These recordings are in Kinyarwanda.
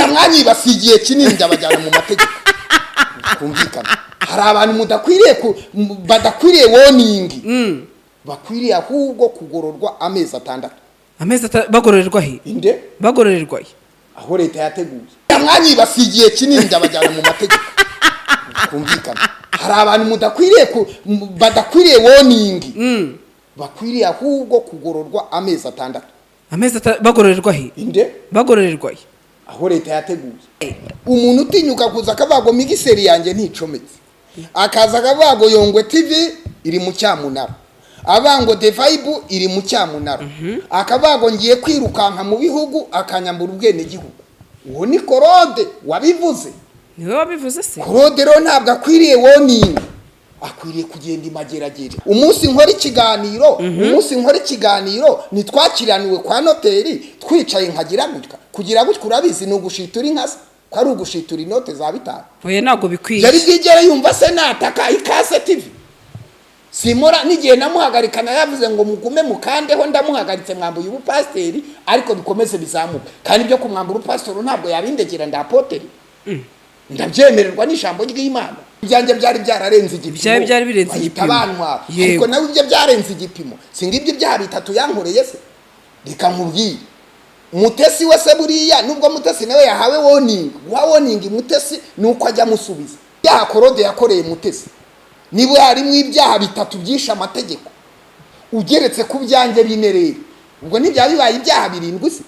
mwanyibasigiye kinini ndabajyana mu mategeko kumvikana hari abantu badakwiriye warning bakwiriye ahubwo kugororwa amezi 6 bagororerwa he inde bagororerwa he aho leta yateguye mwanyibasigiye kinini ndabajyana mu mategeko kumvikana hari abantu badakwiriye warning bakwiriye ahubwo kugororwa amezi 6 bagororerwa he inde bagororerwa he aho leta yateguye umuntu utinyuka kuza akavuga migiseri yanjye nticometse akaza akavuga Yongwe TV iri mu cyamunara abango The Vibe iri mu cyamunara akavuga ngiye kwirukanka mu bihugu akanyambura ubwene gihugu uwo ni Korode wabivuze niwe wabivuze se Korode ro ntabwo akwiriye warning akwiriye kugenda imageragere umunsi nkora ikiganiro nitwakiraniwe kwa noteri twicaye nkagira gutya kugira gutya urabizi no gushitura inkasa ko ari ugushitura inote za 5 oya nago bikwiye yari bwigere yumva se nataka ikase TV simora nigiye namuhagarikana yavuze ngo mugume mukandeho ndamuhagaritse mwambuye ubupasteri ariko bikomeze bizamuka kandi byo kumwambura upastori ntabwo yabindegera ndapoteri ndabyemererwa n'ijambo ry'Imana byanjye byari byararenze igipimo byari birenze igipimo ariko nawe ibyo byarenze igipimo singibyo byaha 3 yankoreye se reka nkubwiye Mutesi wese buriya nubwo Mutesi nawe yahawe warning Mutesi nuko ajya musubiza byaha Korode yakoreye Mutesi niba harimo ibyaha 3 byisha amategeko ugeretse ku byanjye binerera ubwo nibya bibaye ibyaha 7 se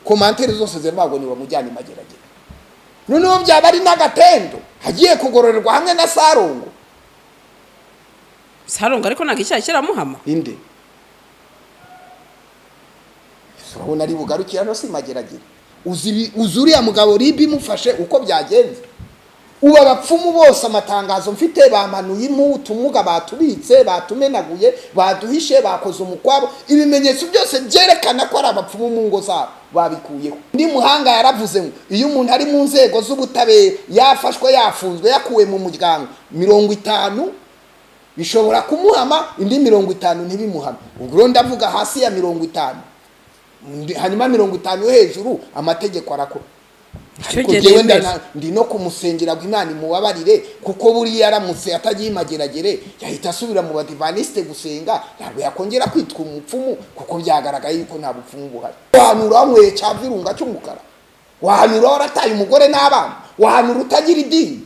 commentaire zose zerwago ni bamujyana imageragere noneho byaba ari n'agatendo hagiye kugororerwa hamwe na Sarongo ariko nagicyaha kiramuhama inde urabona ari bugarukira no simageragere uzuriya mugabo ribi mufashe uko byagenze uba abapfumu bose amatangazo mfite bamanuye imutumuga batubitse batumenaguye baduhishe bakoze umukwabo ibimenyetso byose byerekana ko ari abapfumu mu ngo zabo babikuyeho ndi muhanga yaravuze ngo iyo umuntu ari mu nzego z'ubutabera yafashwe yafunzwe yakuwe mu muryango 50 bishobora kumuhama indi 50 ntibimuhama ubwo ndavuga hasi ya 50 hanyuma 50 hejuru amategeko arakora ariko jewe ndi no kumusengera Imana imubabarire kuko buri yaramutse atagiye imageragere yahita asubira mu badivaniste gusenga ntabwo yakongera kwitwa umupfumu kuko byagaragaye yuko nta bupfumu buhari wahanura wamwe cyavirunga cy'umukara wahanura warataye umugore n'abana wahanura utagira idini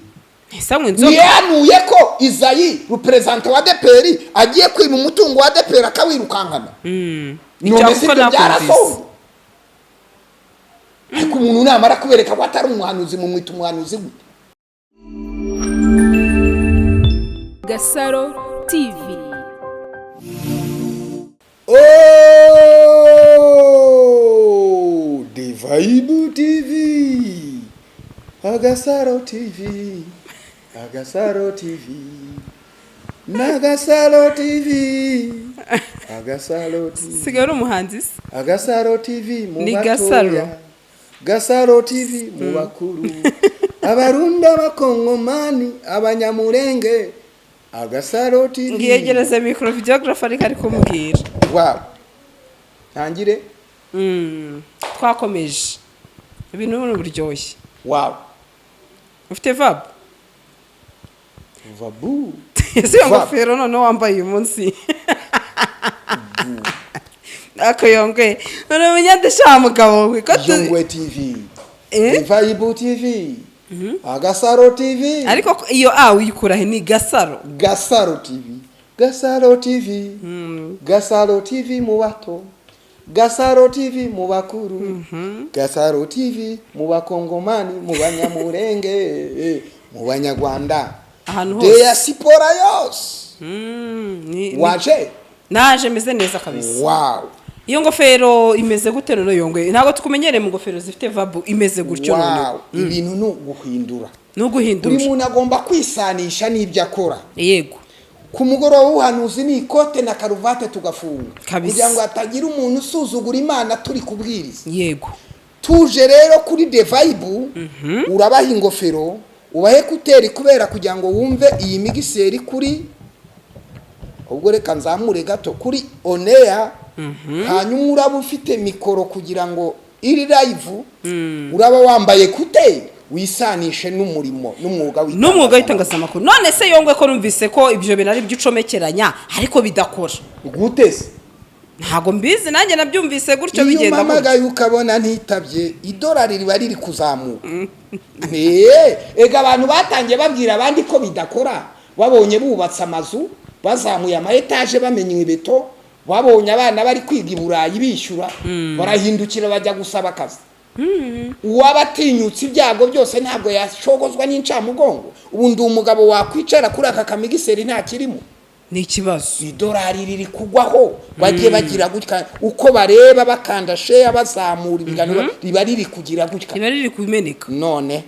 yanuye ko Izayi represente wa DPR agiye kwima umutungo wa DPR akawirukankana none se byarasohoye ariko umuntu namara kubereka ko atari umuhanuzi mu mwita umuhanuzi gute GASARO TV The Vibe TV GASARO TV GASARO TV GASARO TV GASARO TV sigara umuhanzi GASARO TV mu ni GASARO GASARO TV mu bakuru abarunda bakongomani abanyamurenge GASARO TV ngiyegereza micro videographer ari kumubwira wow tangire twakomeje ibintu buryoshye wow ufite vabu ese ngofero none wambaye uyu munsi ako Yongwe none munyadesha mugabo we Yongwe TV The Vibe TV GASARO TV ariko iyo uyikura he ni GASARO TV GASARO TV GASARO TV mu bato GASARO TV mu bakuru GASARO TV mu bakongomani mu banyamurenge mu banyarwanda ahantu hose diaspora yose waje naje meze neza kabisa wow iyo ngofero imeze gute none Yongwe ntago tukumenyere mu ngofero zifite vabu imeze gutyo none ibintu no guhindura buri muntu agomba kwisanisha n'ibyo akora yego ku mugoroba w'uhanuzi ni ikote na karuvate tugafunga kugira ngo hatagira umuntu usuzugura Imana turi kubwiriza yego tuje rero kuri The Vibe urabaha ingofero ubahe kuteri kubera kugira ngo wumve iyi migiseri kuri ubwo reka nzamure gato kuri onea hanyuma uraba ufite mikoro kugira ngo iri live uraba wambaye kute wisanishe n'umurimo n'umwuga w'itangazamakuru. None se Yongwe ko numvise ko ibyo bintu ari by'ucomekeranya ariko bidakora gute se? Ntago mbizi nanjye nabyumvise gutyo bigenda gutyo. Mamaga ukabona ntitabye idolari riba riri kuzamuka. Ega abantu batangiye babwira abandi ko bidakora, babonye bubatse amazu bazamuye ama etage bamenye ibeto, babonye abana bari kwiga i Burayi bishyura barahindukira bajya gusaba akazi. Uwabatinyutse ibyago byose ntabwo yashogozwa n'incamugongo. Ubundi umugabo wakwicara kuri aka kamigiseri nta kirimo. Ni ikibazo. Idolari riri kugwaho bagiye bagira gutya uko bareba bakanda share bazamura ibiganiro riba riri kugira gutya. Riba riri kumeneka. None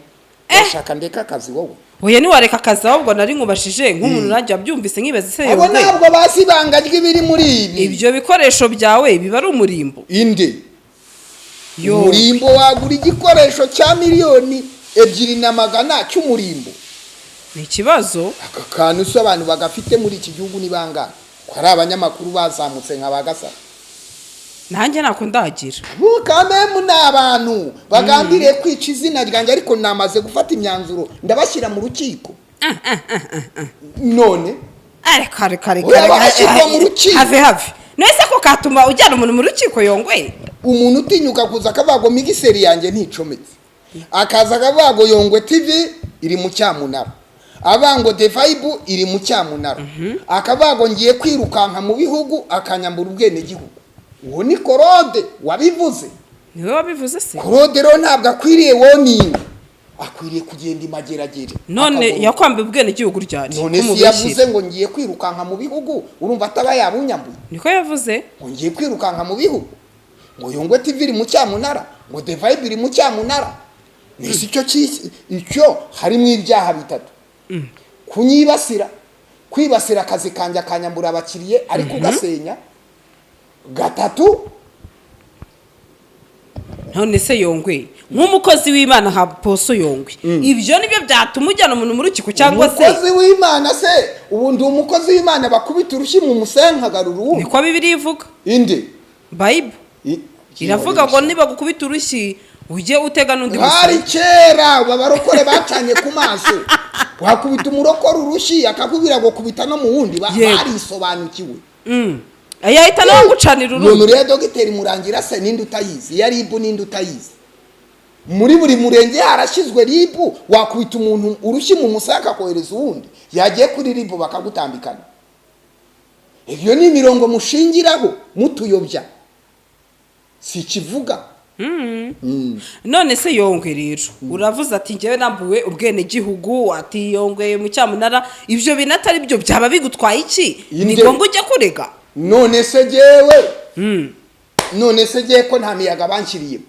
bashaka ndeka akazi wowe. Oya ni wareka akazi ahubwo nari nkubashije nk'umuntu najya byumvise nkibaze se Yongwe. Abo ntabwo basibanga ry'ibiri muri ibi. Ibyo bikoresho byawe biba ari umurimbo. Inde. Umurimbo wagura igikoresho cya miliyoni 2,200 cy'umurimbo. Ni ikibazo. Aka kantu se abantu bagafite muri iki gihugu ni bangana. Ko ari abanyamakuru bazamutse nka bagasara. Nanjye nako ndagira. Mukamemu n'abantu bagambiriye kwica izina ryanjye ariko namaze gufata imyanzuro ndabashyira mu rukiko. None kare have nese ko katuma ujyana umuntu mu rukiko Yongwe. Umuntu utinyuka kuza akabago migiseri yanjye nticometse. Akaza akabago Yongwe TV iri mu cyamunara. Abango The Vibe iri mu cyamunara. Akabago ngiye kwirukanka mu bihugu akanyambura ubwene gihugu. Uwo ni Korode wabivuze. Niwe wabivuze se? Korode ro ntabwo akwiriye warning. Akwiriye kugenda imageragere. None yakwambe ubwene gihugu ryari. None si yavuze ngo ngiye kwirukanka mu bihugu urumva ataba yabunyambuye. Niko yavuze? Ngo ngiye kwirukanka mu bihugu. Ngo Yongwe TV iri mu cyamunara, ngo The Vibe iri mu cyamunara. Nisi icyo harimo ibyaha bitatu. Kunyibasira, kwibasira akazi kanja kanyambura abakiriye ariko ugasenya. Gatatu. None se Yongwe nk'umukozi w'Imana ha poso Yongwe. Ibyo nibyo byatuma ujyana umuntu mu rukiko cyangwa se umukozi w'Imana se ubundi umukozi w'Imana bakubita urushyi mu musenkagaruru. Niko Bibiliya ivuga. Inde Bible iravuga ngo niba gukubita urushyi ujye utega n'undi musore. Hari kera babarokore bacanye ku maso. Wakubita umurokore urushyi akakubwira ngo kubita no mu wundi barisobanukiwe. Ayahita nawe gucanira urundi. None rero dogiteri Murangira se ninde utayizi? Ya Ribu ninde utayizi? Muri buri murenge harashyizwe Ribu wakubita umuntu urushyi mu musaka kohereza uwundi. Yagiye kuri Ribu bakagutambikana. Ibyo ni imirongo mushingiraho mutuyobya. Si kivuga. None se Yongwe rero uravuze ati ngewe nambuwe ubwene gihugu ati Yongwe mu cyamunara ibyo binatari byo byaba bigutwaye iki? Nibwo ngo ujye kurega. None se jewe none se je ko nta miyaga banshyiriye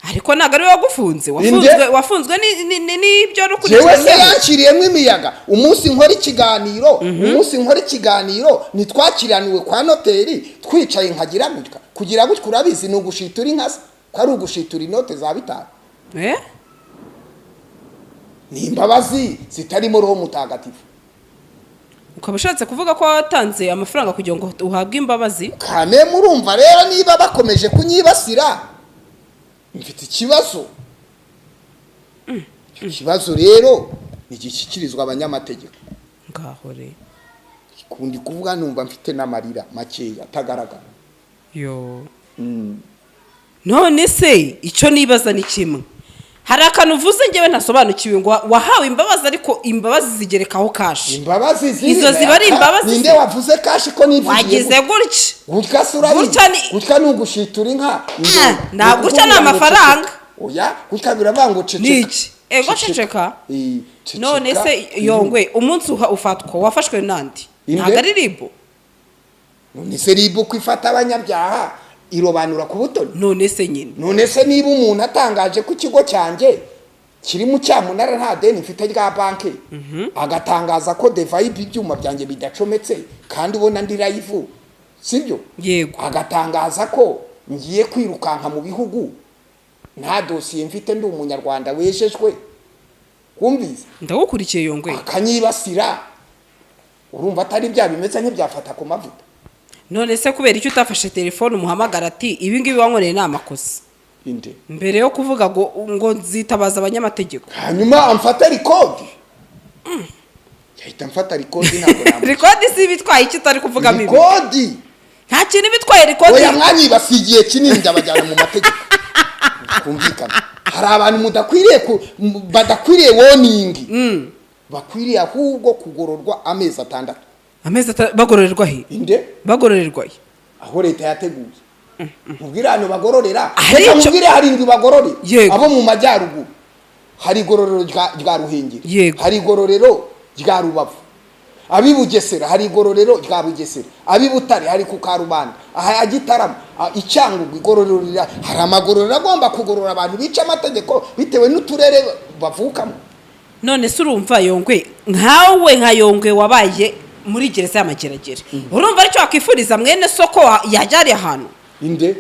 ariko naga ari wagufunze wafunzwe n'ibyo rukurikira jewe se yanshyiriyemo imiyaga umunsi nkora ikiganiro nitwakiraniwe kwa noteri twicaye nkagira gutya kugira gutya urabizi no gushitura inkasa ko ari ugushitura inote za 5 ni imbabazi zitarimo roho mutagatifu. Ukabashatse kuvuga ko watanze amafaranga kugira ngo uhabwe imbabazi. Kane murumva rero niba bakomeje kunyibasira mfite ikibazo. Ikibazo rero nigishyikirizwa abanyamategeko. Ngaho re kundi kuvuga numva mfite n'amarira makeya atagaragara. None se icyo nibaza ni kimwe. Hari akantu uvuze ngewe ntasobanukiwe ngo wahawe imbabazi ariko imbabazi zigerekaho kashi. Imbabazi izo ziba ari imbabazi. Ninde wavuze kashi ko nivugiye? Wagize gutya. Gutya surabi. Gutya nugushitura inka. Ntabwo uca n'amafaranga. Oya, gutya biravango ceceka. Niki? Ego ceceka. None se Yongwe umunsi ufatwa wafashwe nandi. Ntago ari Ribu. None se Ribu kwifata abanyabyaha. Irobanura ku butoni. None se nyine. None se niba umuntu atangaje ku kigo cyanjye kiri mu cyamunara nta deni mfite rya banke agatangaza ko The Vibe ibyuma byanjye bidacometse kandi ubona ndi live sibyo? Yego. Agatangaza ko ngiye kwirukanka mu bihugu nta dosiye mfite ndi umunyarwanda wejejwe. Kumbiza ndagukurikiye Yongwe. Akanyibasira urumva atari bya bimeze nk'ibyafata ku mavuta. None se kubera icyo utafashe telefone umuhamagara ati ibi ngibi wankoreye n'amakosa. inde mbere yo kuvuga ngo nzitabaza abanyamategeko hanyuma amfata record yahita mfata record ntabwo namwe record si bitwaye iki utari kuvuga mibi record nta kintu bitwaye record oya mwanya basigiye kinini ndabajyana mu mategeko kumvikana hari abantu badakwiriye warning bakwiriye ahubwo kugororwa amezi 6 bagororerwa he inde bagororerwa he aho leta yateguye mubwira hano bagororera reka mubwire hari indwi bagorore abo mu majyaruguru hari igororero rya Ruhengeri hari igororero rya Rubavu abi Bugesera hari igororero rya Bugesera abi Butare hari kukarubanda aha Gitarama icyangwa igororero hari amagororero agomba kugorora abantu bica amategeko bitewe n'uturere bavukamo. None se urumva Yongwe nkawe nka Yongwe wabaye muri gereza y'amageragere urumva aricyo akifuriza mwene soko yajyari ahantu inde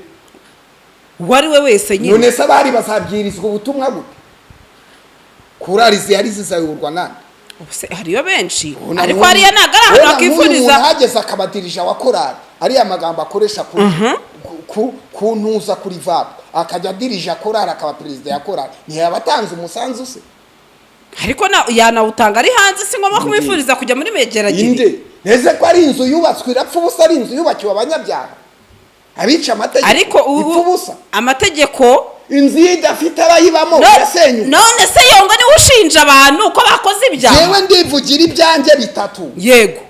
wari we wese nyine none se bari basabyirizwa ubutumwa gute kurarizi yari zizayurwa nande ubuse hariyo benshi ariko hariya nagara ahantu akifuriza hageze akabadirija wa korari ari amagambo akoresha ku ntuza kuri vap akajya dirija korari akaba president ya korari ntiyabatanze umusanzu se ariko yanawutanga ari hanze si ngoma kumwifuriza kujya muri megeragere inde neze ko ari inzu yubatswe irapfa ubusa ari inzu yubakiwe abanyabyaha abica amategeko ariko ubu amategeko inzu idafite abayibamo yasenyuka none se Yongwe ni ushinja abantu ko bakoze ibyaha yewe ndivugira ibyanjye bitatu yego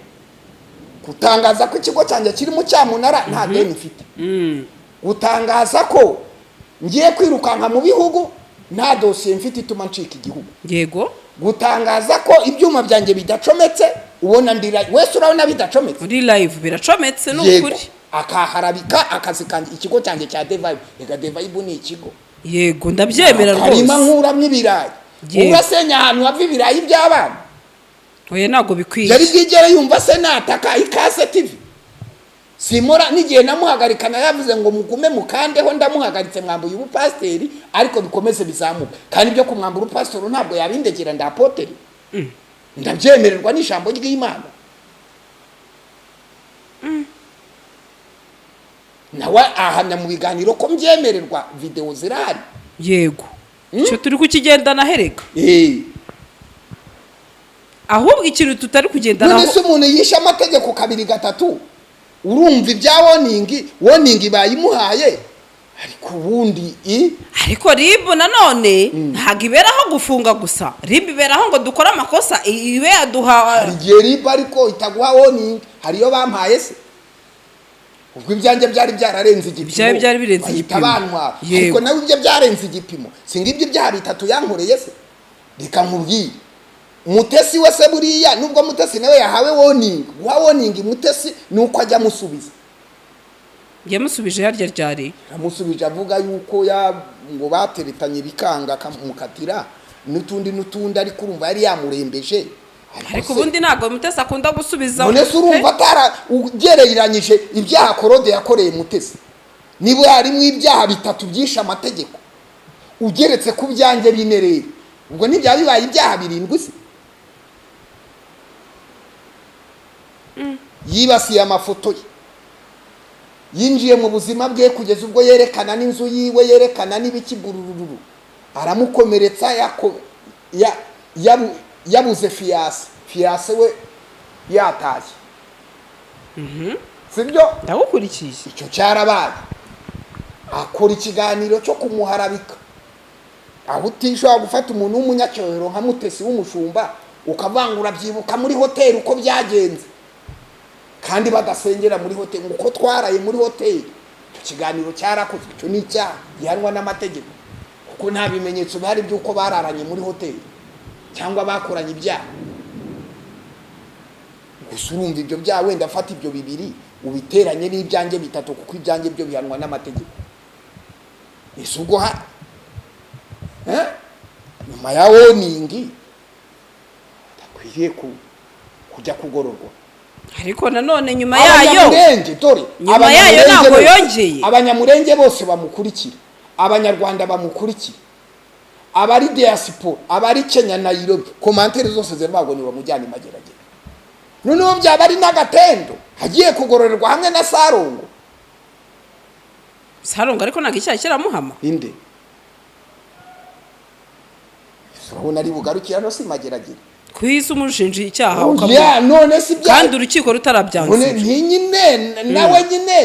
gutangaza ko ikigo cyanjye kiri mu cyamunara nta deni mfite gutangaza ko ngiye kwirukanka mu bihugu nta dosiye mfite ituma ncika igihugu yego gutangaza ko ibyuma byanjye bidacometse ubona ndira wese urabona bidacometse muri live biracometse n'ukuri akaharabika akazi kanjye ikigo cyanjye cya Devibe ega Devibe ni ikigo yego ndabyemera rwose harimo nkuramwe ibirayi urasenya ahantu hava ibirayi by'abana oya nago bikwiye yari bwigere yumva se nataka ikase TV simora nigiye namuhagarikana yavuze ngo mugume mukandeho ndamuhagaritse mwambuye ubupasteri ariko bikomeze bizamuka kandi byo kumwambura ubupastori ntabwo yabindegera ndapoteri ndabyemererwa n'ijambo ry'Imana nawe ahamya mu biganiro ko mbyemererwa video zirahari yego cyo turi kukigendana hereka ahubwo ikintu tutari kugendana none se umuntu yisha amategeko 2-3 urumva ibya warning bayimuhaye ariko ubundi ariko ribu nanone ntago iberaho gufunga gusa ribu iberaho ngo dukora amakosa ibe yaduha igihe ribu ariko itaguha warning hariyo bampaye se ubwo ibyanjye byari byararenze igipimo byari birenze igipimo ariko nawe ibyo byarenze igipimo singa ibyo byaha 3 yankoreye se reka nkubwire Mutesi wese buriya nubwo Mutesi nawe yahawe warning Mutesi nuko ajya musubiza yamusubije yarya ryari amusubije avuga yuko ngo bateretanye bikanga kamukatira n'utundi ariko urumva yari yamurembeje ariko ubundi ntago Mutesi akunda gusubiza none se urumva atara ugereranyije ibyaha Korode yakoreye Mutesi niba harimo ibyaha 3 byisha amategeko ugeretse ku byanjye binereye ubwo nibya bibaye ibyaha 7 se yibasiye amafoto yinjiye mu buzima bwe kugeza ubwo yerekana n'inzu yiwe yerekana n'ibikigurururu aramukomeretsa yabuze fiase we yataje sibyo ndagukurikiye icyo cyarabaye akora ikiganiro cyo kumuharabika aho utishobora gufata umuntu w'umunyacyohero nka Mutesi w'umushumba ukavangura byibuka muri hoteli uko byagenze kandi badasengera muri hoteli uko twaraye muri hoteli icyo kiganiro cyarakozwe cyo ni icyaha gihanwa n'amategeko kuko nta bimenyetso bihari by'uko bararanye muri hoteli cyangwa bakoranye ibyaha gusa urumva ibyo byaha wenda afata ibyo 2 ubiteranye n'ibyanjye 3 kuko ibyanjye byo bihanwa n'amategeko ese ubwo nyuma ya warning dakwiriye kujya kugororwa ariko nanone nyuma yayo ntabwo yongeye abanyamurenge bose bamukurikira abanyarwanda bamukurikira abari diaspora abari Kenya na Nairobi commentaire zose zerbago ni bamujyana imageragere noneho byaba ari n'agatendo hagiye kugororerwa hamwe na Sarongo Sarongo ariko ntago icyaha kiramuhama inde urabona ari bugarukira no simageragere kwisi umushinja icyaha ukamuha none si bya kandi urukiko rutarabyanze nyine nawe nyine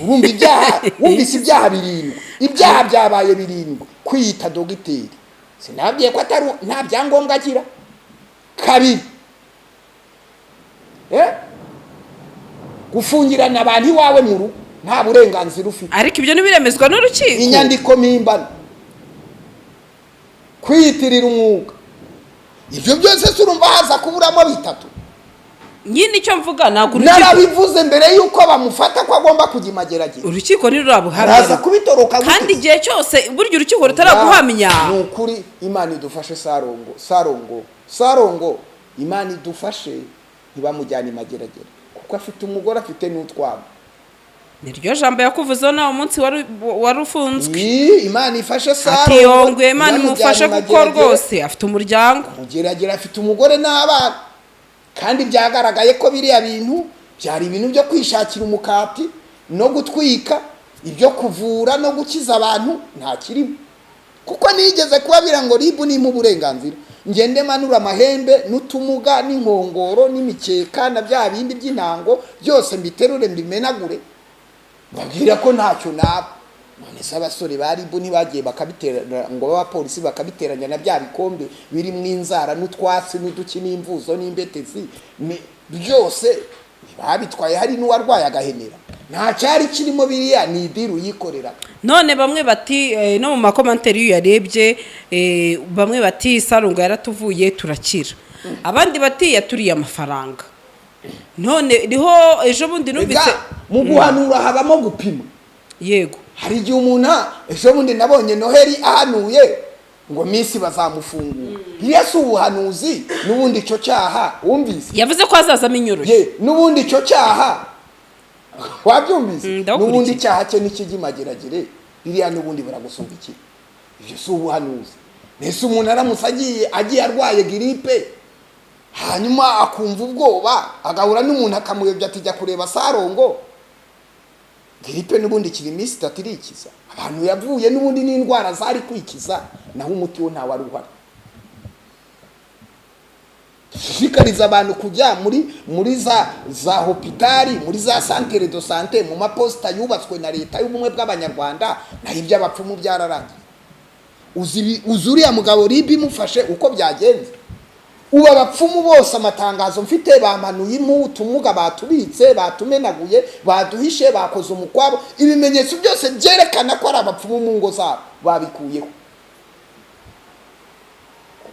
urumva ibyaha wumvise ibyaha birindwi ibyaha byabaye birindwi kwita dogiteri sinabwiye ko atari nta byangombwa agira kabiri gufungirana abantu iwawe mu rugo nta burenganzira ufite ariko ibyo ntibiremezwa n'urukiko inyandiko mpimbano kwiyitirira umwuga ibyo byose se urumva haza kuburamo bitatu nyine icyo mvuga ntabwo narabivuze mbere yuko bamufata ko agomba kujya imageragere urukiko ntirurabuhamya araza kubitoroka kandi igihe cyose burya urukiko rutaraguhamya ni ukuri Imana idufashe Sarongo Imana idufashe ntibamujyane imageragere kuko afite umugore afite n'utwabo niryo jambo yakuvuzeho nawe umunsi wari ufunzwe Imana ifashe Sarongo ati Yongwe Imana imufashe kuko rwose afite umuryango mugeragere afite umugore n'abana kandi byagaragaye ko biriya bintu byari ibintu byo kwishakira umukati no gutwika ibyo kuvura no gukiza abantu nta kirimo kuko nigeze kubabira ngo ribu ni mu burenganzira ngende manura amahembe n'utumuga n'inkongoro n'imikeka na bya bindi by'intango byose mbiterure mbimenagure babwira ko ntacyo naba none se abasore ba ribu ntibagiye bakabiterana ngo b'abapolisi bakabiteranya na bya bikombe biri mu inzara n'utwatsi n'uduki n'imvuzo n'imbetezi byose babitwaye hari n'uwarwaye agahenera nta cyari kirimo biriya ni idiru yikorera none bamwe bati no mu makomanteri iyo yarebye bamwe bati Sarongo yaratuvuye turakira abandi bati yaturiye amafaranga none riho ejo bundi numvise mu guhanura habamo gupima yego hari igihe umuntu ejo bundi nabonye Noheli ahanuye ngo minsi bazamufungura Yesu ubuhanuzi n'ubundi icyo cyaha wumvise yavuze ko azazamo inyoroshye n'ubundi icyo cyaha wabyumvise n'ubundi cyaha cye n'ikigimageragere biriya n'ubundi baragusumba iki ibyo si ubuhanuzi mbese umuntu aramutse agiye arwaye giripe hanyuma akumva ubwoba agahura n'umuntu akamuyobya ati jya kureba Sarongo giripe n'ubundi kiri iminsi itatu irikiza abantu yavuye n'ubundi n'indwara zari kwikiza naho umuti wo ntawe ari uhari dushishikariza abantu kujya muri za hopitali muri za santere do sante mu maposita yubatswe na leta y'ubumwe bw'abanyarwanda naho iby'abapfumu byararangiye uzi uriya mugabo ribi imufashe uko byagenze ubu abapfumu bose amatangazo mfite bamanuye utumuga batubitse batumenaguye baduhishe bakoze umukwabo ibimenyetso byose byerekana ko ari abapfumu mu ngo zabo babikuyeho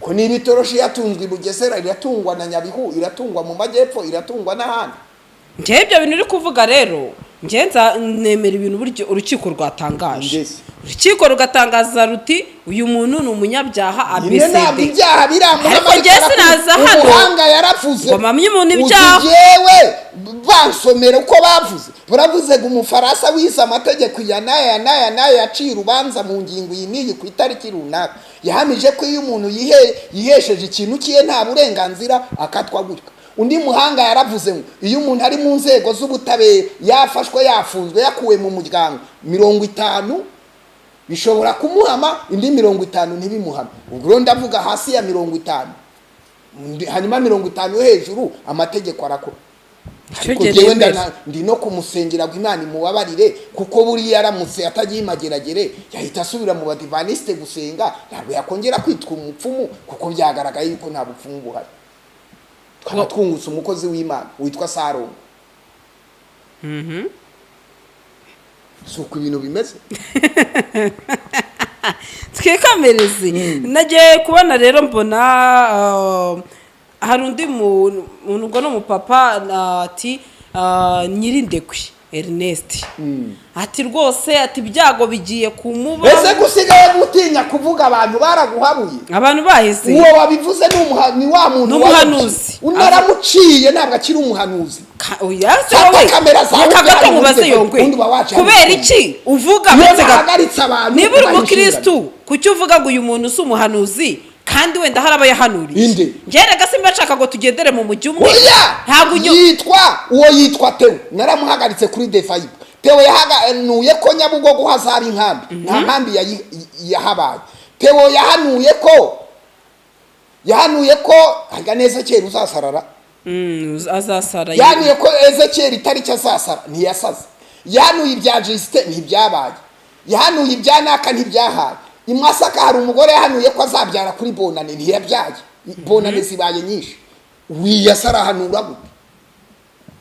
ko niba itoroshi yatunzwe i Bugesera iratungwa na Nyabihu iratungwa mu majyepfo iratungwa n'ahandi njye ibyo bintu uri kuvuga rero njye nemera ibintu buryo urukiko rwatangaje urukiko rugatangaza ruti uyu muntu ni umunyabyaha abcd ibyaha ariko njye sinaza hano umuhanga yaravuze ngo mpamye umuntu ibyaha yewe bansomera uko bavuze baravuze ngo umufaransa wize amategeko ya naya yaciye urubanza mu ngingo iyi n'iyi ku itariki runaka yahamije ko iyo umuntu yihesheje ikintu kiye nta burenganzira akatwa gutya undi muhanga yaravuze ngo iyo umuntu ari mu nzego z'ubutabera yafashwe yafunzwe yakuwe mu muryango 50 bishobora kumuhama indi 50 ntibimuhama ubwo ndavuga hasi ya 50 hanyuma 50 hejuru amategeko arakora ndi no kumusengera ngo Imana imubabarire kuko buri yaramutse atagiye imageragere yahita asubira mu badivaniste gusenga ntabwo yakongera kwitwa umupfumu kuko byagaragaye yuko nta bupfumu buhari twungutse umukozi w'Imana witwa Sarongo suko ibintu bimeze twikamereze nagiye kubona rero mbona hari undi muntu ngo no mupapa ati nyirindekwe Ernest ati rwose ati byago bigiye kumuba ese gusigaye gutinya kuvuga abantu baraguhabuye abantu baheze uwo wabivuze ni wa muntu n'umuhanuzi unaramuciye ntabwo akiri umuhanuzi oya sawe yakagata mubaze Yongwe kubera iki uvuga hagaritse abantu niba uri umukristo kuki uvuga ngo uyu muntu si umuhanuzi kandi wenda haraba yahanuriye njyere gasimba nshaka ngo tugendere mu mujyi umwe ntabwo yitwa Teo naramuhagaritse kuri defayibu Theo yahanuye ko Nyabugogo hazaba inkambi nta nkambi yahabaye. Theo yahanuye ko haga neza cyera uzasarara azasara yahanuye ko Ezekiel itariki azasara ntiyasaze. Yahanuye ibya Justin ntibyabaye. Yahanuye ibya Naka ntibyahaye. Imasaka hari umugore yahanuye ko azabyara kuri bonane ntiyabyaye. Bonane zibaye nyinshi. Wiyasara hanura gute?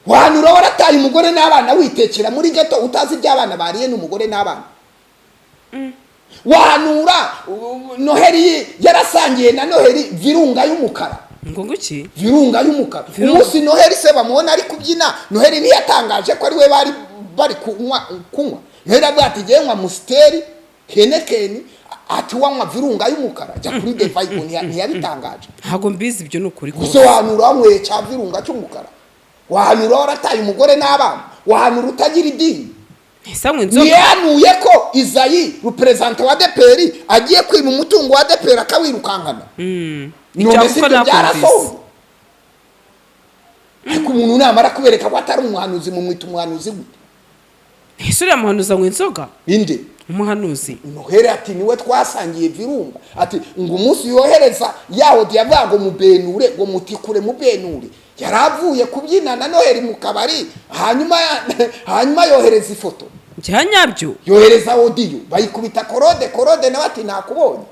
Wahanura warataye umugore n'abana witekera muri gato utazi iby'abana bariye n'umugore n'abana. Wahanura Noheri yarasangiye na Noheri virunga y'umukara. Ngo nguki? Virunga y'umukara. Umunsi Noheri se bamubona ari kubyina, Noheri niyatangaje ko ari we bari kunywa. Noheri abwati genwa musteri kenekeni ati wanywa virunga y'umukara jya kuri the Bible ntiyabitangaje. Ntago mbizi ibyo n'ukuri ko. Gusa wahanura wanywe cya virunga cy'umukara. Wahanura warataye umugore n'abana. Wahanura utagira idini. Samwe nzoga. Yahanuye ko Izayi represent wa DPR agiye kwima umutungo wa DPR akawirukankana. None se byarasohoye. Ariko umuntu namara kubereka ko atari umuhanuzi mu mwita umuhanuzi gute? Isura muhanuza ngo inzoga. Inde umuhanuzi. Noheri ati niwe twasangiye virunga. Ati ngo umunsi yohereza yaho diyavango mu benure ngo mutikure mu benure. Yaravuye kubyina na Noheri mu kabari hanyuma yohereza ifoto. Cyanyabyo. Yohereza audio bayikubita korode nawe ati nakubonye.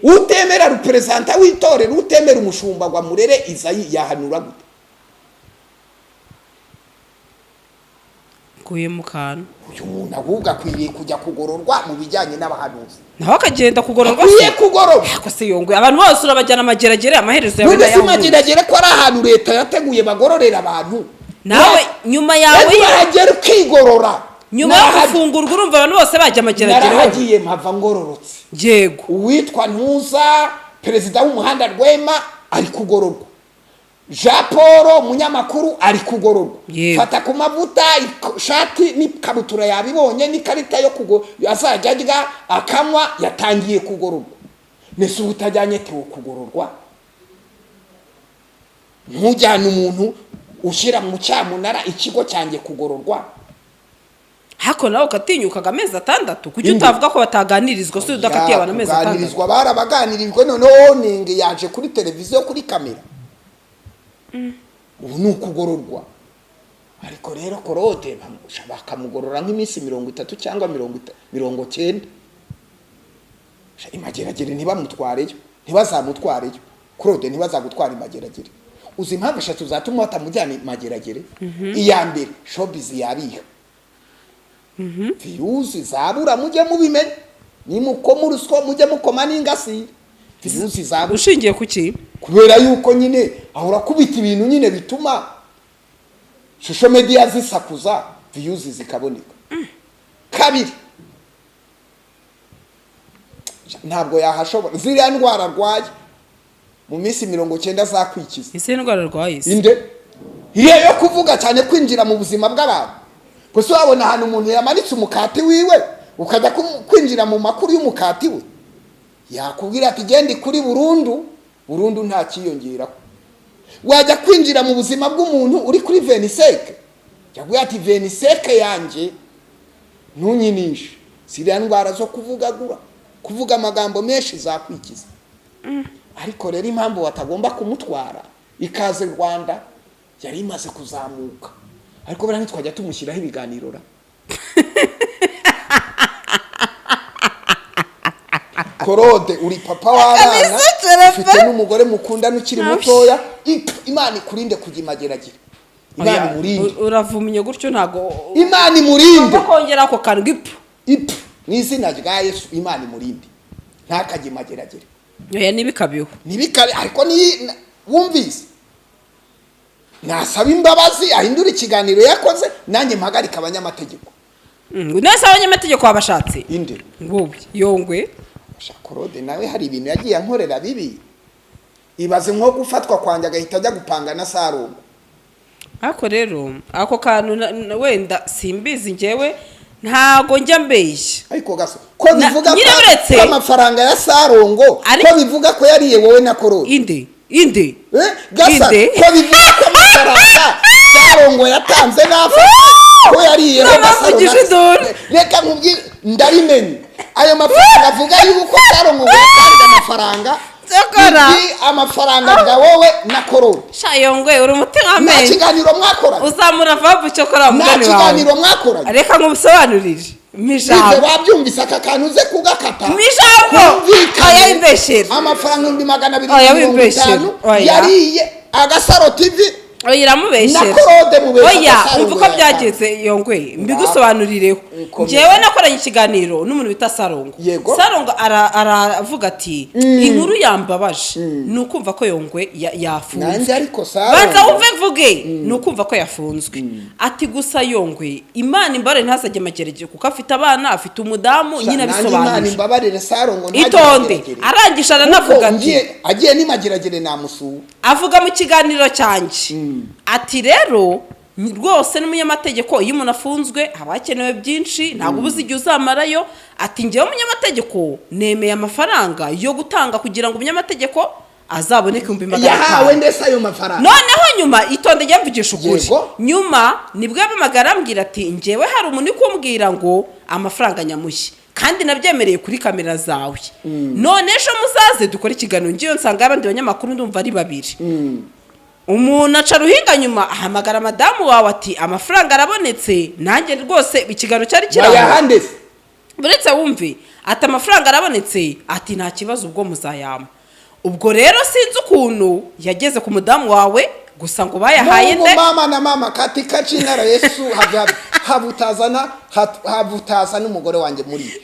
Utemera representa w'itorero utemera umushumba gwa murere Izayi yahanura gute? Kuye mukana. Uyu muntu ahubwo akwiriye kujya kugororwa mu bijyanye n'abahanuzi. Naho akagenda kugororwa se kugororwa. Ko se Yongwe abantu bose urabajyana amageragere amaherezo yawe nayo. Mageragere ko ari ahantu leta yateguye bagororera abantu. Nawe nyuma yawe yagera kwigorora. Nyuma yo gufungurwa urumva abantu bose bajya amageragere. Narahagiye mpava ngororotse. Yego. Uwitwa Ntuza perezida w'umuhanda Rwema ari kugororwa. Jean Paul munyamakuru ari kugororwa. Fata ku mavuta shati ni kabutura yabibonye ni karita yo azajya akamwa yatangiye kugororwa. Nese ubutajyanye tewo kugororwa. Ntujyana umuntu ushyira mu cyamunara ikigo cyanjye kugororwa. Hako nawe ukatinyuka amezi 6 kuki utavuga ko bataganirizwa se udakatiye abantu amezi 6? Baganirizwa barabaganirijwe noneho ninge yaje kuri televiziyo kuri kamera. Ubu nukugororwa. Ariko rero korode bakamugorora nk'iminsi 30 cyangwa 90. Imageragere ntibamutwareyo, ntibazamutwareyo. Korode ntibazagutwara imageragere. Uzi impamvu 3 zatuma batamujyana imageragere. Iya mbere showbiz yabiha. Views zabura mujye mubimenye. Nimukomuruswa mujye mukoma n'ingasi. Views zabura. Ushingiye kuki? Kubera yuko nyine ahura kubita ibintu nyine bituma social media zisakuza views zikaboneka. Kabiri ntabwo yahashobora ziriya ndwara arwaye mu minsi 90 zakwikiza. Ese ndwara arwaye ise inde iyo yo kuvuga cyane kwinjira mu buzima bw'abantu. Gusa wabona hano umuntu yamanitse umukati wiwe ukajya kwinjira mu makuru y'umukati we yakubwira ati genda kuri burundu nta kiyongera. Wajya kwinjira mu buzima bw'umuntu uri kuri veniseke yaguye ati veniseke yanjye ntunyinishe. Siriya ndwara zo kuvuga amagambo menshi zakwikiza. Ariko rero impamvu watagomba kumutwara ikaze Rwanda yari imaze kuzamuka. Ariko bera ntitwajya tumushyiraho ibiganiro ra. Korode uri papa w'abana ufite n'umugore mukundana ukiri mutoya. Imana ikurinde kujya imageragere. Imana imurinde. Uravumye gutyo ntago Imana imurinde. Kongera ako kantu ipfu n'izina rya Yesu Imana imurinde ntakajye imageragere. Oya nibikabiho ariko ni wumvise nasaba imbabazi ahindura ikiganiro yakoze nanjye mpagarika abanyamategeko. Nese abanyamategeko babashatse inde ngubye Yongwe. Korode nawe hari ibintu yagiye ankorera bibi. Ibaze nko gufatwa kwanja agahita ajya gupanga na Sarongo. Ako rero ako kantu wenda simbizi ngewe ntago njya mbeshya. Ariko gaso ko bivuga ko amafaranga ya Sarongo ko bivuga ko yariye wowe na Korode. Inde Gasa ko bivuga ko amafaranga sarongo yatanze nafa ko yariye reka nkubwire ndarimenye ayo mafaranga avuga yuko sarongo yatanze amafaranga amafaranga ga wowe na korora shayongwe uri umutima amenye nta kiganiro mwakora uzamura vabu cyo kora mugani wawe nta kiganiro mwakora reka ngusobanurire mijambo wabyumvise aka kantu uze kugakata mijambo aya imbeshera amafaranga 250 yariye agasaro TV iramubeshera oya umva uko byageze yongwe mbigusobanurireho njyewe nakoranye ikiganiro n'umuntu bita sarongo sarongo aravuga ati inkuru yambabaje nukumva ko yongwe yafunzwe banza wumve mvuge nukumva ko yafunzwe ati gusa yongwe imana imbare ntasajye magerege kuko afite abana afite umudamu nyine bisobanura itonde arangisha aranavuga ati agiye nimageragere namusuwe avuga mu kiganiro cyanjye ati rero rwose n'umunyamategeko iyo umuntu afunzwe haba hakenewe byinshi ntabwo ubuze igihe uzamarayo ati njyewe umunyamategeko nemeye amafaranga yo gutanga kugira ngo umunyamategeko azaboneke 200,000 yahawe ndetse ayo mafaranga noneho nyuma itonde yamvugisha ukuri nyuma nibwo yabamagara ambwira ati njyewe hari umuntu kumbwira ngo amafaranga nyamushye kandi nabyemereye kuri kamera zawe none ejo muzaze dukora ikiganiro ngiyo nsanga abandi banyamakuru ndumva ari babiri umuntu aca ruhinga nyuma ahamagara madamu wawe ati amafaranga arabonetse nanjye rwose ikiganiro cyari kiraho buretse wumve ati amafaranga arabonetse ati nta kibazo ubwo muzayama ubwo rero sinzi ukuntu yageze ku mudamu wawe gusa ngo bayahaye nde mama na mama katika jina la Yesu habutazana umugore wanjye muri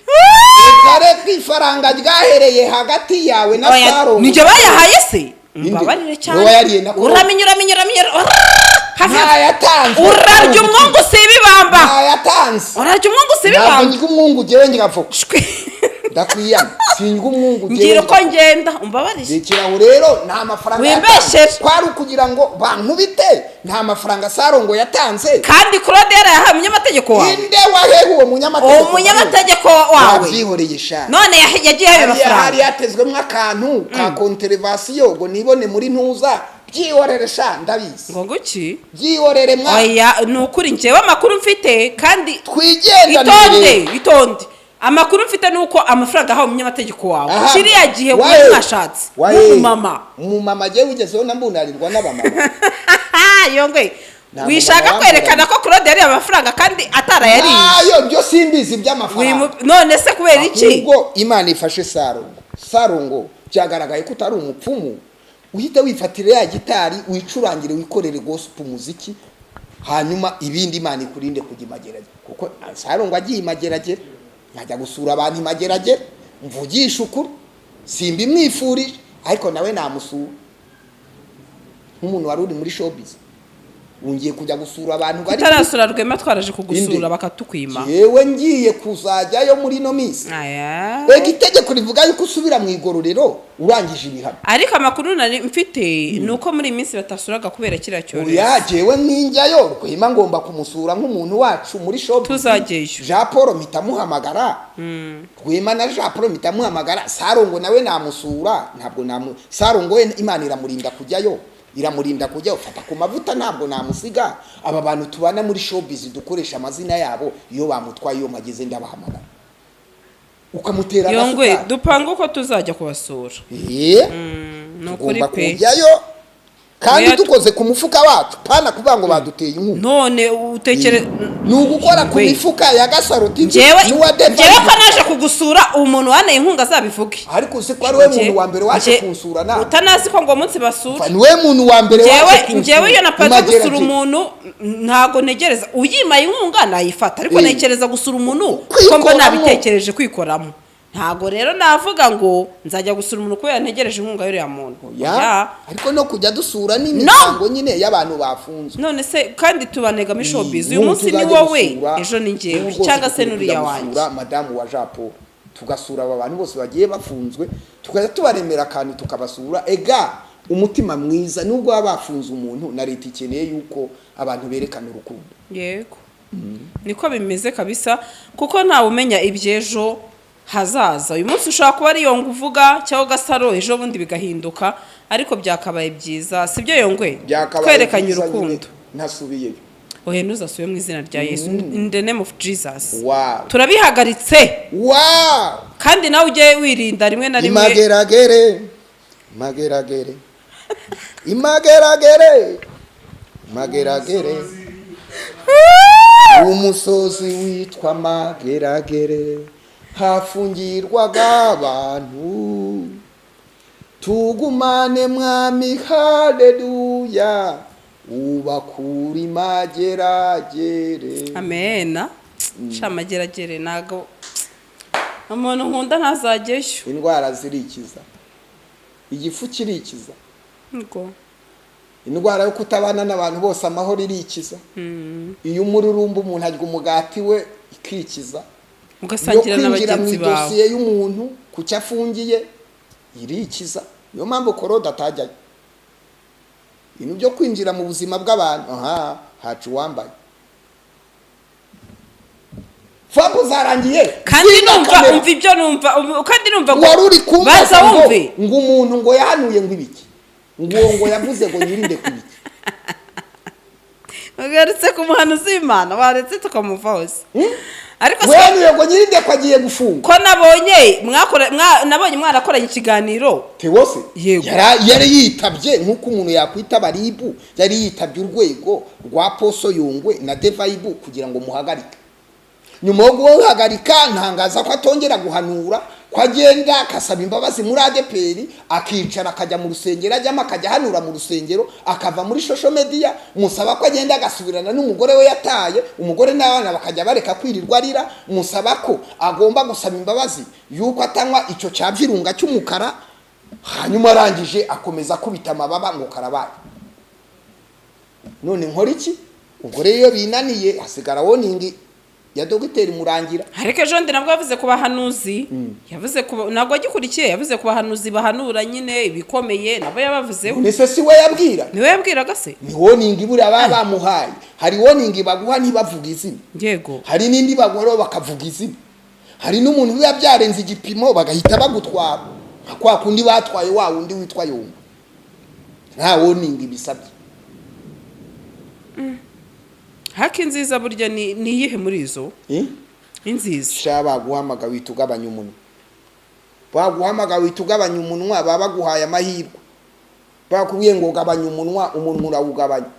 kare kwifaranga ryahereye hagati yawe na Sarongo nijye bayahaye se mbabarire cyane uramenye yatanze urarya umwungu sibibamba yatanze urarya umwungu sibibamba ntabwo umwungu jewe ngigavuga ndakwiyana singa umwungu jewe ngira uko ngenda umbabarire ikiraho rero nta mafaranga wibeshere kwari kugira ngo bankubite nta mafaranga Sarongo yatanze kandi Claude yahaye umunyamategeko wawe inde wahehe uwo umunyamategeko wawe yavyihoreye sha none yagiye ayo mafaranga hari yatezwemo akantu ka controversion ngo nibone muri ntuza byihorere sha ndabizi ngo nguki byihorere mwa oya nukuri njyewe amakuru mfite kandi twigendana itonde amakuru mfite nuko amafaranga ahawe umunyamategeko wawe kiriya gihe mwashatse umumama je wigezeho nambunarirwa n'abamama yongwe wishaka kwerekana ko Claude yari amafaranga kandi atarayariye ayo byo simbizi by'amafaranga none se kubera iki ubwo Imana ifashe Sarongo byagaragaye ko utari umupfumu uhita wifatira ya gitari wicurangire wikorere gospel muziki hanyuma ibindi Imana ikurinde kujya imageragere kuko Sarongo agiye imageragere nkajya gusura abantu imageragere mvugisha ukuri simba imwifurije ariko nawe namusura nk'umuntu wari uri muri showbiz ungiye kujya gusura abantu bari utarasura Rwema twaraje kugusura bakatukwima yewe ngiye kuzajyayo muri no minsi itegeko rivuga yuko usubira mu igororero urangije ibihano ariko amakuru nari mfite nuko muri minsi batasuraga kubera kiriya cyorezo yajewe ninjyayo Rwema ngomba kumusura nk'umuntu wacu muri showbiz tuzageyo Jean Paul mitamuhamagara Rwema na Jean Paul mitamuhamagara Sarongo nawe namusura ntabwo Sarongo Imana iramurinda kujyayo iramurinda kujya ufata ku mavuta ntabwo namusiga aba bantu tubana muri showbiz dukoresha amazina yabo iyo bamutwaye iyo mageze ndabahamagara ukamutera yongwe dupanga uko tuzajya kubasura nukuri pe kujyayo kandi dukoze ku mufuka wacu pana kuvuga ngo baduteye inkunga none utekere nugukora ku mifuka ya GASARO TV jewe ko naje kugusura umuntu wane inkunga zabivuge ariko se ko ari we muntu wa mbere waje kunsura na utanazi ko ngo munsi basura ni we muntu wa mbere waje jewe iyo napaze gusura umuntu ntago negereza uyimaye inkunga nayifata ariko nekereza gusura umuntu ko mbona bitekereje kwikoramo ntago rero navuga ngo nzajya gusura umuntu kubera ntegereje inkunga y'uriya muntu ariko no kujya dusura n'imiryango nyine y'abantu bafunzwe none se kandi tubanega mu showbiz uyu munsi ni wowe ejo ni njyewe cyangwa se n'uriya wanjye madamu wa Jean Paul tugasura aba bantu bose bagiye bafunzwe tukaza tubaremera kandi tukabasura umutima mwiza nubwo baba bafunze umuntu na leta ikeneye yuko abantu berekana urukundo yego niko bimeze kabisa kuko ntawe umenya ibyejo hazaza uyu munsi ushaka kuba ari yongo uvuga cyangwa GASARO ejo bundi bigahinduka ariko byakabaye byiza sibyo yongwe twerekanye urukundo ntasubiyeyo. ohe ntuzasubiye mu izina rya Yesu in the name of Jesus. Wow. turabihagaritse Wow. kandi nawe ujye wirinda rimwe na rimwe Imageragere umusozi witwa Mageragere hafungirwaga abantu tugumane mwami haleluya ubakura Mageragere. amena Mageragere nago umuntu nkunda ntazajyeyo. Indwara zirikiza, igifu kirikiza, ngo indwara yo kutabana n'abantu bose amahoro irikiza. Iyo umururumba umuntu arya umugati we ikikiza, ugasangira n'abagenzi bawe. Dosiye y'umuntu ku cyafungiye irikiza. Niyo mpamvu korode atajyayo. Ibintu byo kwinjira mu buzima bw'abantu hacu wambaye Fabu zarangiye kandi umva ibyo numva kandi numva ngo waruri baza wumve ngo umuntu ngo yahanuye ngo ibiki ngo yavuze ngo nyirinde kubiki ugarutse ku muhanuzi w'Imana waretse tukamuva hose. Ariko wewe ngo nyirinde ko agiye gufunga ko nabonye mwarakoranye ikiganiro Teose yari yitabye nkuko umuntu yakwitaba ribu yari yitabye urwego rwa poso Yongwe na Devibe kugira ngo muhagarike. Nyuma yo guhagarika ntangaza ko atongera guhanura ko agenda akasaba imbabazi muri ADPR akicara akajya mu rusengero ajyamo akajya hanura mu rusengero akava muri social media musaba ko agenda agasubirana n'umugore we yataye umugore n'abana bakajya bareka kwirirwa arira musaba ko agomba gusaba imbabazi yuko atanywa icyo cyavirunga cy'umukara hanyuma arangije akomeza kubita amababa ngo karabaye. None nkora iki? Umugore iyo binaniye hasigara warning ya dogiteri Murangira. Ariko jonde nabwo yavuze ku bahanuzi yavuze ku nabwo agikurikiye yavuze ku bahanuzi bahanura nyine ibikomeye nabo yabavuzeho. Nese si we yabwira niwe yabwiraga se ni warning ibura bamuhaye. Hari warning baguha ntibavuga izina yego hari nindi bagoro bakavuga izina hari n'umuntu biba byarenze igipimo bagahita bagutwara kwa kundi batwaye wa wundi witwa Yongwe nta warning bisabye. haki nziza burya ni yihe muri izo inziza shaba guhamaga witugabanya umunwa baguhamaga witugabanya umunwa baba guhaye amahirwe bakubwiye ngo gabanya umunwa umuntu urawugabanya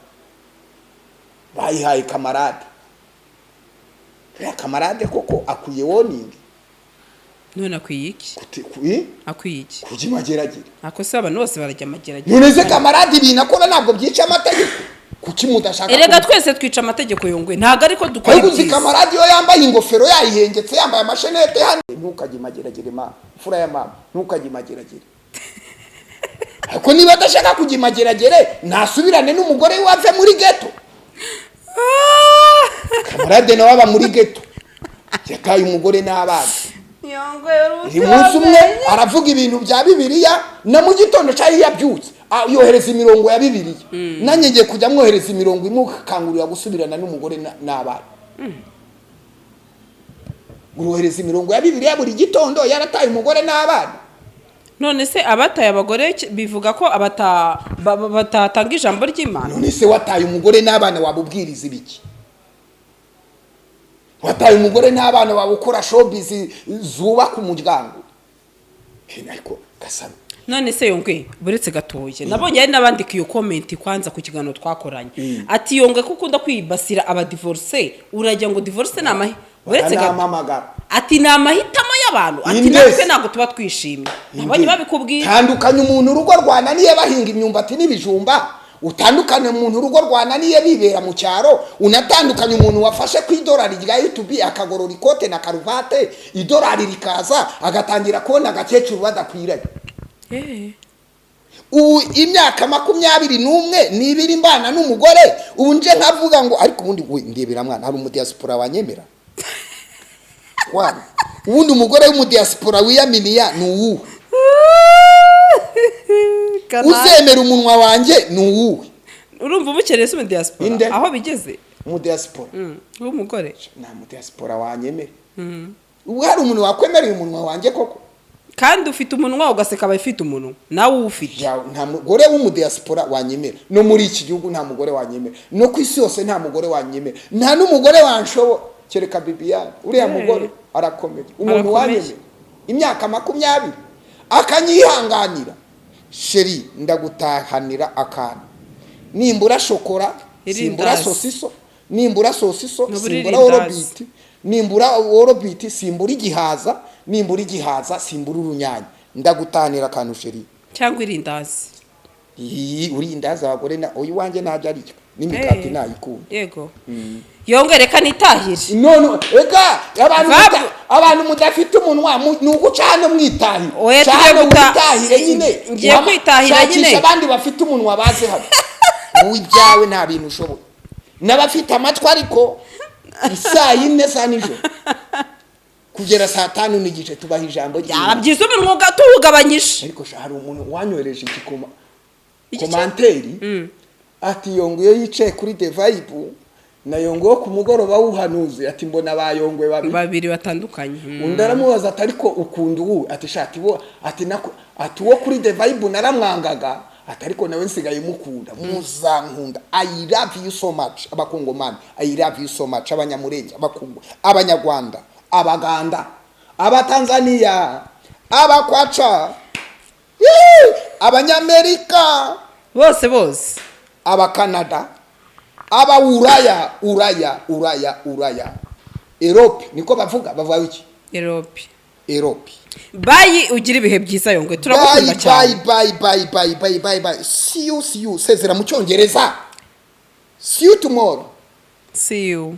bayihaye kamarade ya kamarade koko akwiye warning none akwiye iki akwiye iki kuji Mageragere ako se abantu bose barajya Mageragere none se kamarade binakora ntabwo byica amategeko kuki mudashaka erega twese twica amategeko Yongwe ntago ariko dukora ibyiza ariko kamarade yo yambaye ingofero yayihengetse yambaye amashenete hano ntukajye Mageragere mama fura ya mama ntukajye Mageragere ariko niba adashaka kujya Mageragere nasubirane n'umugore we wave muri ghetto kamarade nawe aba muri ghetto yakaye umugore n'abana Yongwe umunsi umwe aravuga ibintu bya Bibiliya na mu gitondo cyayi yabyutse yohereza imirongo ya Bibiliya nanjye ngiye kujya mwohereza imirongo imukangurira gusubirana n'umugore n'abana urohereza imirongo ya Bibiliya buri gitondo yarataye umugore n'abana. None se abataye abagore bivuga ko batatanga ijambo ry'Imana. None se wataye umugore n'abana wabubwiriza ibiki? Wataye umugore n'abana wabukora showbiz zubaka umuryango. Ariko gasana. None se Yongwe buretse gatoye nabonye ari nabandika iyo comment kwanza ku kiganiro twakoranye ati Yongwe kuko unda kwibasira aba divorce urajya ngo divorce namahe buretse ati namahitamo y'abantu ati natwe nago tuba twishimye nabonye babikubwiye tandukanye umuntu urugo rwananiye bahinga imyumbati n'ibijumba utandukanye umuntu urugo rwananiye bibera mu cyaro unatandukanye umuntu wafashe ku idolari rya YouTube akagorora ikote na karuvate idolari rikaza agatangira kubona agakecuru badakwiranye imyaka 21 nibiri mbana n'umugore ubu nje nkavuga ngo ariko ubundi ndebera mwana hari umudiaspora wanyemera wana ubundi umugore w'umudiaspora wiyaminiya nuwu uzemera umunwa wanje nuwu urumva ubukerese umudiaspora aho bigeze umudiaspora w'umugore na umudiaspora wanyemera ubu hari umuntu wakwemereye umunwa wanje koko kandi ufite umunwa ugaseka abafite umunwa nawe ufite nta mugore w'umudiaspora wanyemera no muri iki gihugu nta mugore wanyemera no ku isi yose nta mugore wanyemera nta n'umugore wanshobo kereka Bibiana uriya mugore arakomeye umuntu wanyemera imyaka 20 akanyihanganira sheri ndagutahanira akana nimbura shokora simbura sosiso nimbura sosiso simbura orobiti nimbura orobiti simbura igihaza nimbura igihaza simbura urunyanya ndagutahanira akantu sheri cyangwa irindazi urindazi abagore na uyu wanje naje aricyo n'imikati nayikunda yego yongereka nitahire none ega abantu mudafite umunwa nugucane mwitahire cyane mwitahire nyine ngiye kwitahira nyine abandi bafite umunwa baze hano uwibyawe nta bintu ushoboye n'abafite amatwi ariko isaa 4 saa nijoro kugera saa 5 n'igice tubaha ijambo yarabyiza umunwa tuwugabanyije ariko hari umuntu wanyohereje igikoma komanteri ati yongwe yicaye kuri the vibe na yongwe ku mugoroba wuhanuze ati mbona bayongwe babiri batandukanye undaramubaza ati ariko ukunda uwu ati shati bo ati nako ati wo kuri the vibe naramwangaga ati ariko nawe nsigaye mukunda muzankunda I love you so much abakongomani I love you so much abanyamurenge abakungu abanyarwanda abaganda abatanzania abakwacha abanyamerika bose abakanada aba uraya Europe niko bavuga iki Europe bayi ugira ibihe byiza yongwe turagukunda cyane bye see you sezera mu cyongereza see you tomorrow see you